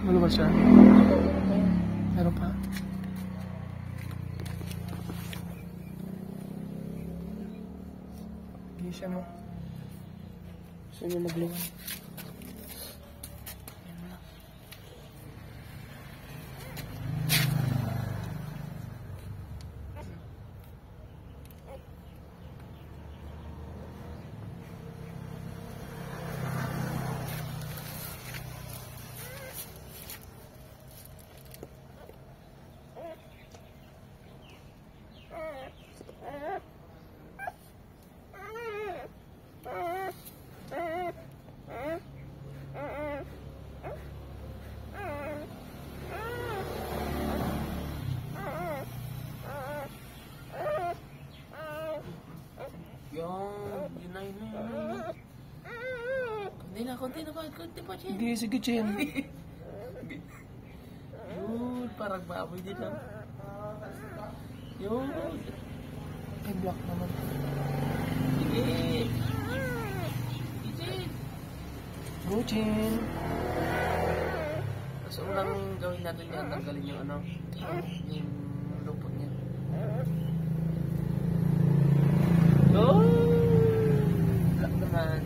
Maluwas siya. Meron pa. Hindi siya, no? Gusto niya magluwan. Konti na ba? Konti pa siya. Hindi, sige, Chen. Yun, parang baboy din lang. Yun. Ay, block naman. Sige. Sige. Go, Chen. Tapos unang gawin natin yan, tanggalin yung ano, yung lupot niya. Go! Block naman.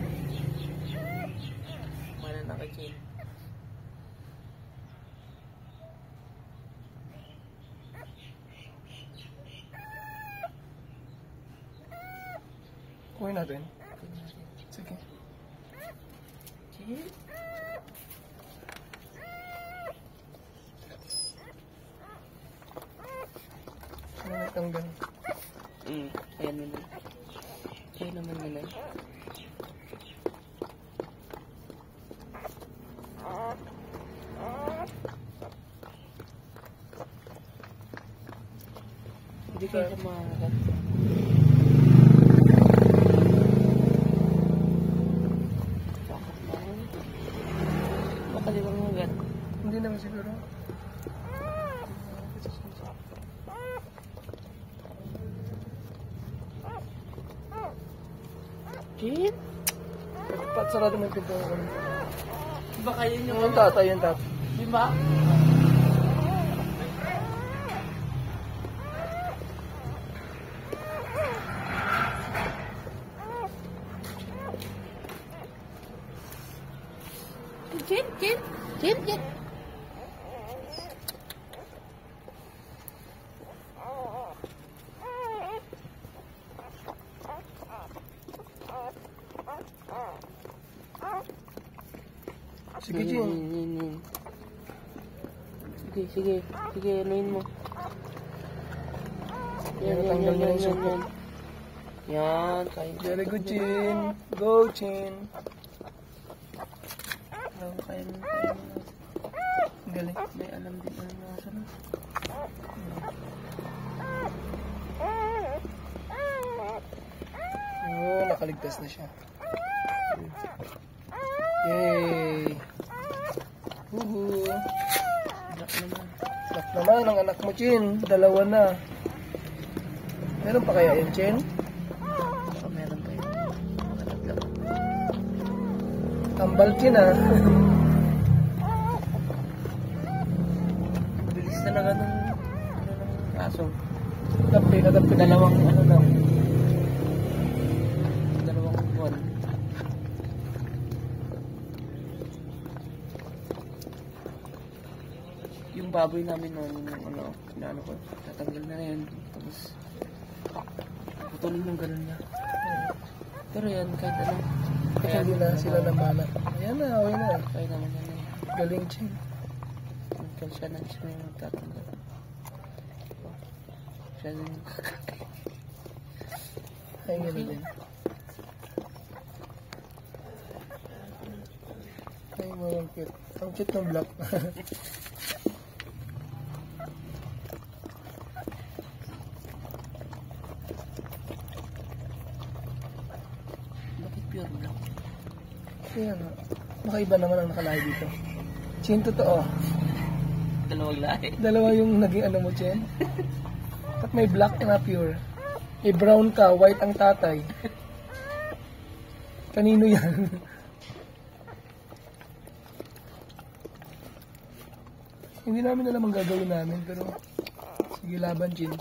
Okay. Kuhin natin. Sige. Okay. Ano natanggal? Ayan naman. Ayan naman nila. Hindi kayo kumakat. Baka di ba kumakat? Hindi naman siguro. Jin? Sarado mo yung pinto ko. Baka yun Yung tatay, yung tatay. Di ba? Jin. Sige, Jin. Sige, anuin mo. Yan. Yan, kain. Very good, Chin. Go, Chin. Kain. Galing. May alam din ang nasa na. Oh, nakaligtas na siya. Yay! Woohoo! Black naman. Black naman ang anak mo, Chin. Dalawa na. Meron pa kaya yun, Chin? Baka meron pa yun. Black. Tambal, Chin, ha? Bilis talaga ng aso. Kadampi. Dalawang buwan. Yung baboy namin noon, yung ano ko, tatanggal na yan. Tapos, putulin yung ganun niya. Pero yan, kahit ano. Kaya hindi na sila namana. Ayan na, okay na. Kaya naman yan eh. Galing, Chin. Kaya siya na yung magtatanggal. Siya na yung kakain. Ay, gano'n din. Ay, mga cute. Ang cute ng black. Bakit pure black? Kaya nga. Makaiba naman ang nakalahi dito. Chin, totoo. Dalawang lahi. Dalawa yung naging ano mo, Chin. At may black na pure. May brown ka, white ang tatay. Kanino yan? Hindi namin alam ang gagawin namin, pero sige, laban, Chin.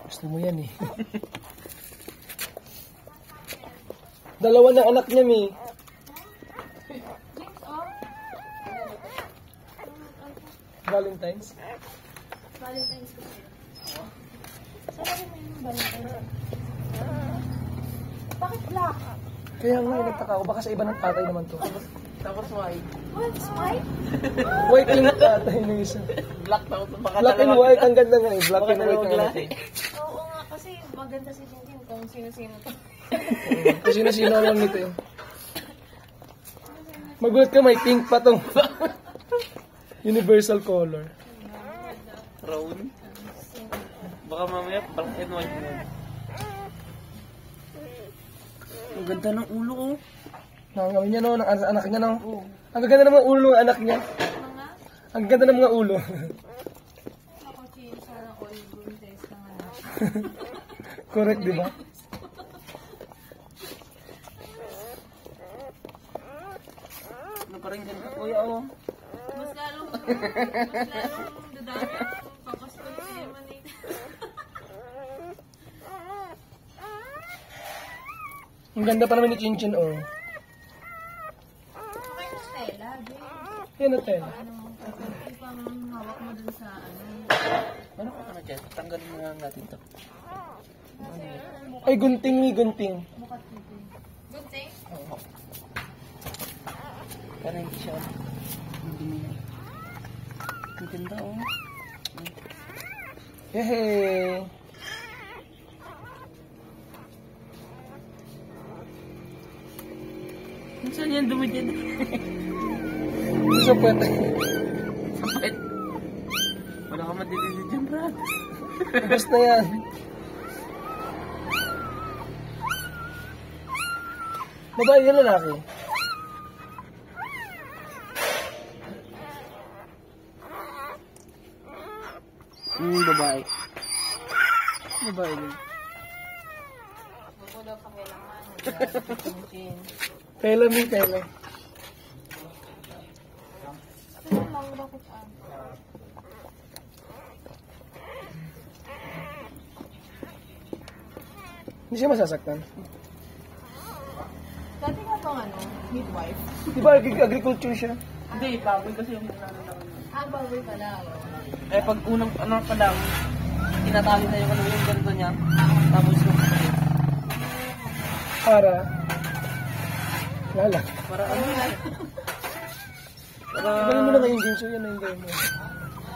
Gusto mo yan eh. Dalawa na anak niya, Mi. Valentine's? Valentine's ko sa'yo. Saan mo yung Valentine's? Bakit black? Kaya nga, nagtaka ako. Baka sa iba ng tatay naman to. Tapos white. What's white? White yung tatay ng isa. Black na ako. Baka Black and white, ang ganda nga eh. Black and white dalawang ang lahi. ganda. Oo nga, kasi maganda si Jinjin kung sino-sino to. Kung sino-sino lang nito eh. Magulat ka, may pink pa tong universal color. Brown. Baka mamaya black and white na. Ang ganda ng ulo oh. Nakangawin niya no, ng anak niya no. Ang ganda ng mga ulo ng anak niya. Mga? Ang ganda ng mga ulo. Ako, Chin, sana all good days na nga. Correct, di ba? Ano pa rin ganda kuya oh. Mas lalong dadami ang papaskol si Emanay. Ang ganda pa naman ni Chinchin oh. Okay na Stella, Jay. Yan na tayo. Ano mo, ipang hawak mo dun sa ano. Ano ka na dyan? Tanggalin mo lang natin to. Ay, gunting ni gunting. Bukat dito. Good thing? Oo. Para hindi siya. Hindi niya. Ang ganda oh. Yehey! Saan yan dumi dyan? So, pwede. Kapit. Wala ka madidili dyan, Brad. Basta yan. Babae yan lalaki. Babae. Babae din. Bago daw pakilaman. Jinjin. Kailan mi, kailan. Ano lang daw ko saan? Hindi siya masasaktan. Dati nga bang ano, midwife? Di ba agriculture siya? Hindi, baboy kasi yung hinanalo namin. Baboy pala. Eh, pag unang ano pa lang, tinatali na yung ano yung ganito niya. Tapos yung Para. Wala. para ano yan? Para... Ibalin mo na ngayon, James. So, yan na yung gawin mo.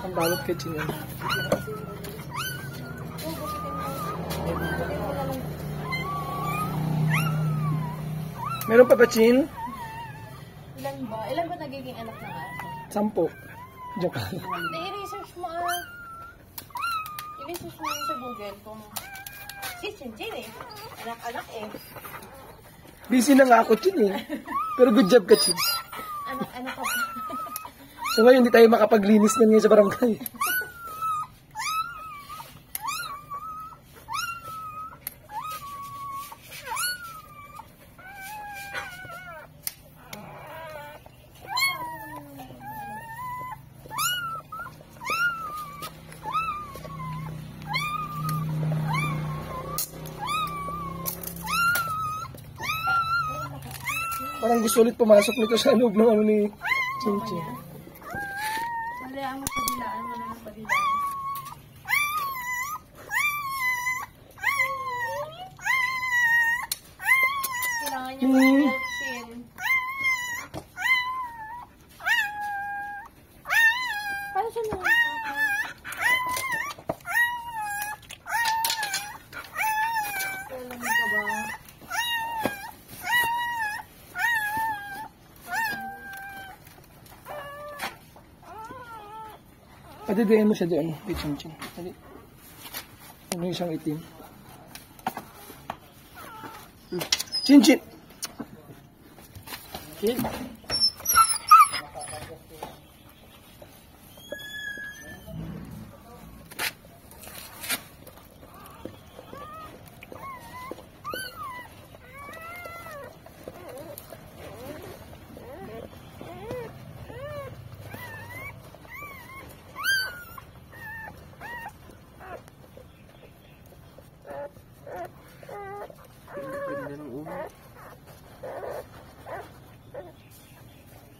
Ang balot kay Chin yan. Meron pa ba, Chin? Ilan ba? Ilan ba nagiging anak ng aso? 10. Joke lang. Hindi, i-research mo i-research mo yun sa Google kung si Jinjin eh. Anak-anak eh. Busy na nga ako, Chin eh. Pero good job ka, Chin. Anak-anak ka pa. So ngayon, hindi tayo makapaglinis na ngayon sa barangay. Parang gusto ulit pumasok nito sa loob ng ano ni Chinchin. Malayaan mo padilaan mo lang padilaan. Kailangan niya mag-milk chin. Paano siya naman? Kailangan ka ba? Padidiin mo siya doon, kay Chinchin. Dali. Ano yung isang itim? Chinchin! Chin.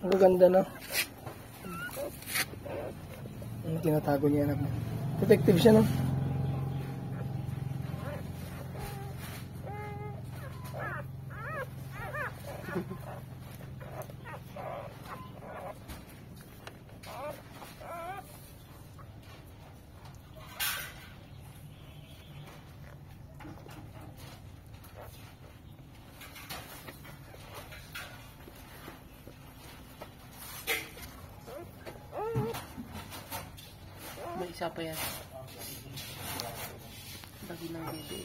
Ang ganda, no? Ang tinatago niya, anak mo. Protective siya, no? May isa pa yan. Lagi ng bebe.